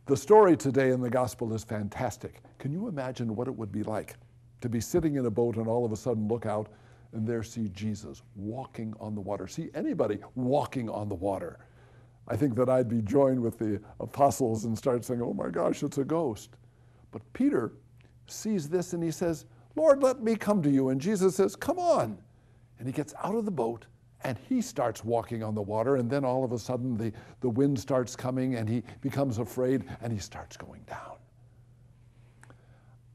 The story today in the gospel is fantastic. Can you imagine what it would be like to be sitting in a boat and all of a sudden look out and there see Jesus walking on the water? See anybody walking on the water. I think that I'd be joined with the apostles and start saying, oh my gosh, it's a ghost. But Peter sees this and he says, Lord, let me come to you. And Jesus says, come on. And he gets out of the boat and he starts walking on the water. And then all of a sudden the wind starts coming and he becomes afraid and he starts going down.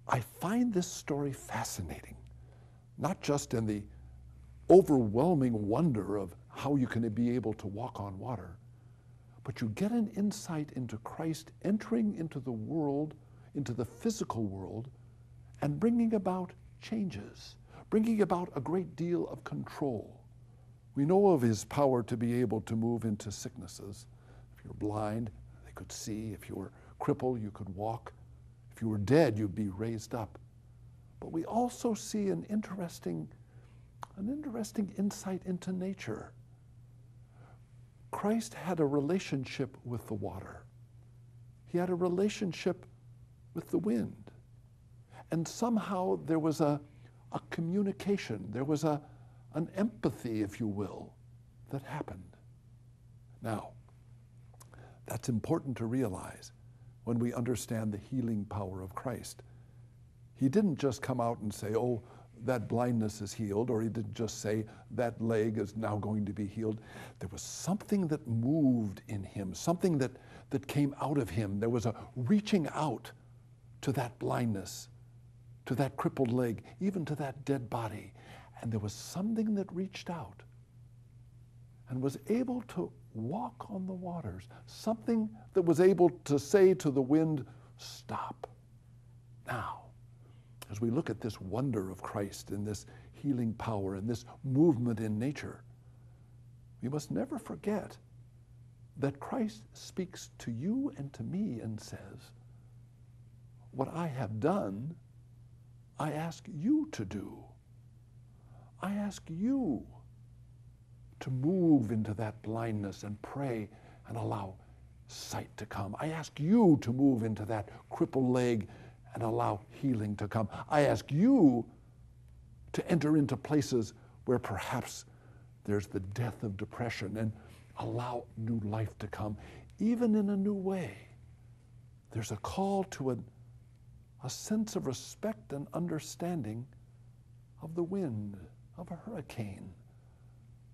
I find this story fascinating, not just in the overwhelming wonder of how you can be able to walk on water, but you get an insight into Christ entering into the world, into the physical world, and bringing about changes, bringing about a great deal of control. We know of his power to be able to move into sicknesses. If you're blind, they could see. If you were crippled, you could walk. If you were dead, you'd be raised up. But we also see an interesting insight into nature. Christ had a relationship with the water. He had a relationship with the wind. And somehow there was a communication, there was an empathy, if you will, that happened. Now, that's important to realize when we understand the healing power of Christ. He didn't just come out and say, oh, that blindness is healed, or he didn't just say that leg is now going to be healed. There was something that moved in him, something that came out of him. There was a reaching out to that blindness, to that crippled leg, even to that dead body. And there was something that reached out and was able to walk on the waters, something that was able to say to the wind, stop. Now, as we look at this wonder of Christ and this healing power and this movement in nature, we must never forget that Christ speaks to you and to me and says, what I have done, I ask you to do. I ask you to move into that blindness and pray and allow sight to come. I ask you to move into that crippled leg and allow healing to come. I ask you to enter into places where perhaps there's the death of depression and allow new life to come, even in a new way. There's a call to a sense of respect and understanding of the wind, of a hurricane,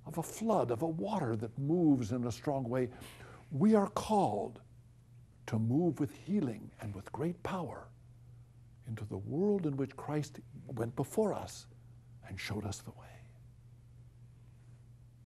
of a flood, of a water that moves in a strong way. We are called to move with healing and with great power into the world in which Christ went before us and showed us the way.